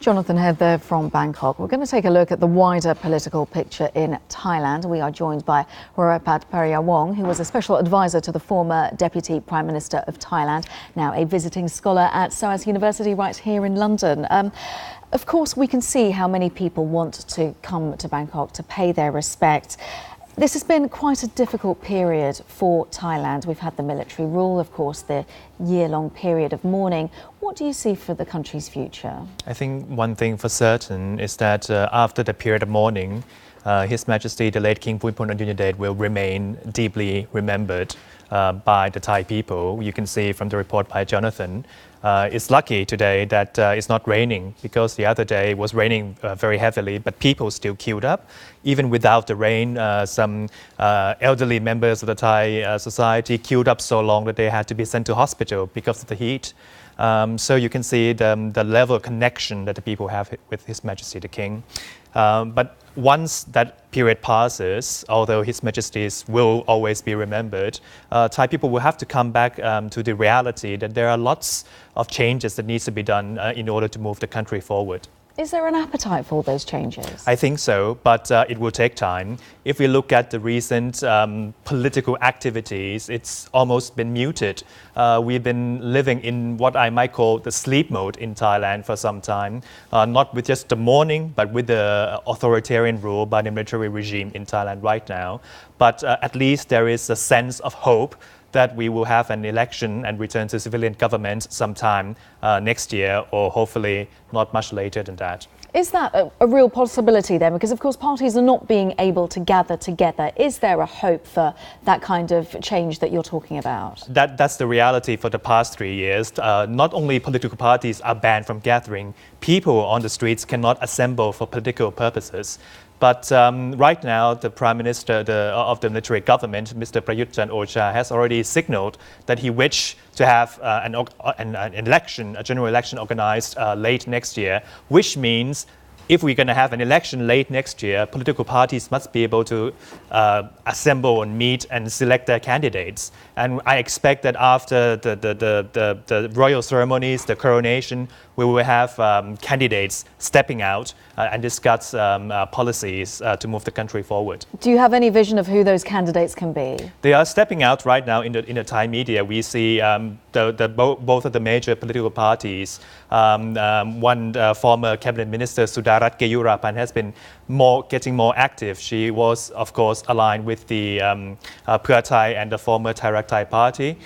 Jonathan Head there from Bangkok. We're going to take a look at the wider political picture in Thailand. We are joined by Verapat Pariyawong, who was a special advisor to the former Deputy Prime Minister of Thailand, now a visiting scholar at SOAS University right here in London. Of course, we can see how many people want to come to Bangkok to pay their respects. This has been quite a difficult period for Thailand. We've had the military rule, of course, the year-long period of mourning. What do you see for the country's future? I think one thing for certain is that after the period of mourning, His Majesty the late King Bhumibol Adulyadej will remain deeply remembered by the Thai people. You can see from the report by Jonathan. It's lucky today that it's not raining, because the other day it was raining very heavily, but people still queued up. Even without the rain, some elderly members of the Thai society queued up so long that they had to be sent to hospital because of the heat. So you can see the level of connection that the people have with His Majesty the King. But once that period passes, although His Majesty's will always be remembered, Thai people will have to come back to the reality that there are lots of changes that needs to be done in order to move the country forward. Is there an appetite for those changes? I think so, but it will take time. If we look at the recent political activities, it's almost been muted. We've been living in what I might call the sleep mode in Thailand for some time, not with just the mourning, but with the authoritarian rule by the military regime in Thailand right now. But at least there is a sense of hope that we will have an election and return to civilian government sometime next year, or hopefully not much later than that. Is that a real possibility then? Because of course parties are not being able to gather together. Is there a hope for that kind of change that you're talking about? That's the reality for the past 3 years. Not only political parties are banned from gathering, people on the streets cannot assemble for political purposes. But right now, the Prime Minister of the military government, Mr. Prayut Chan-o-cha, has already signaled that he wishes to have an election, a general election organized late next year, which means if we're going to have an election late next year, political parties must be able to assemble and meet and select their candidates. And I expect that after the royal ceremonies, the coronation, we will have candidates stepping out and discuss policies to move the country forward. Do you have any vision of who those candidates can be? They are stepping out right now in the Thai media. We see both of the major political parties. One former cabinet minister, Sudarat Keyurapan, has been getting more active. She was, of course, aligned with the Pheu Thai and the former Thai Rak Thai party.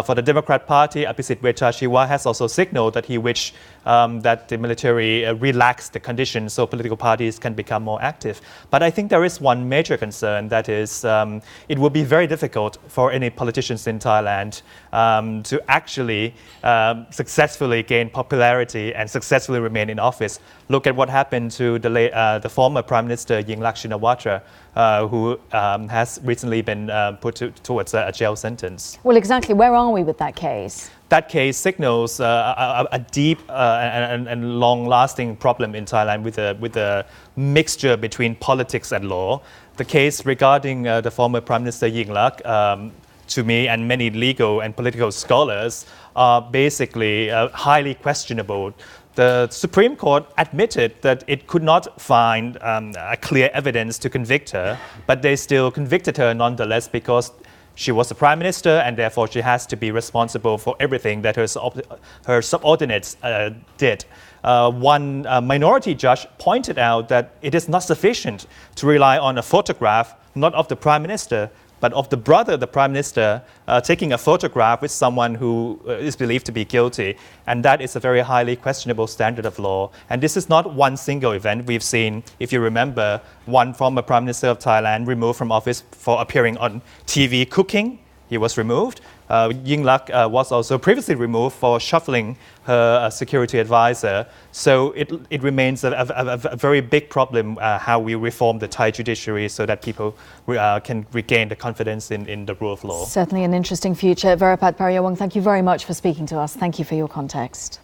For the Democrat Party, Abhisit Vejjajiva has also signaled that he wished that the military relax the conditions so political parties can become more active. But I think there is one major concern, that is it will be very difficult for any politicians in Thailand to actually successfully gain popularity and successfully remain in office. Look at what happened to the former Prime Minister Yingluck Shinawatra, who has recently been put towards a jail sentence. Well, exactly. Where are we with that case? That case signals a deep and long-lasting problem in Thailand with a mixture between politics and law. The case regarding the former Prime Minister Yingluck, to me and many legal and political scholars, are basically highly questionable. The Supreme Court admitted that it could not find a clear evidence to convict her, but they still convicted her nonetheless because she was the Prime Minister and therefore she has to be responsible for everything that her subordinates did. One minority judge pointed out that it is not sufficient to rely on a photograph, not of the Prime Minister, but of the brother of the Prime Minister taking a photograph with someone who is believed to be guilty. And that is a very highly questionable standard of law. And this is not one single event. We've seen, if you remember, one former Prime Minister of Thailand removed from office for appearing on TV cooking. He was removed. Yingluck was also previously removed for shuffling her security advisor. So it remains a very big problem how we reform the Thai judiciary so that people can regain the confidence in the rule of law. Certainly an interesting future. Verapat Pariyawong, thank you very much for speaking to us. Thank you for your context.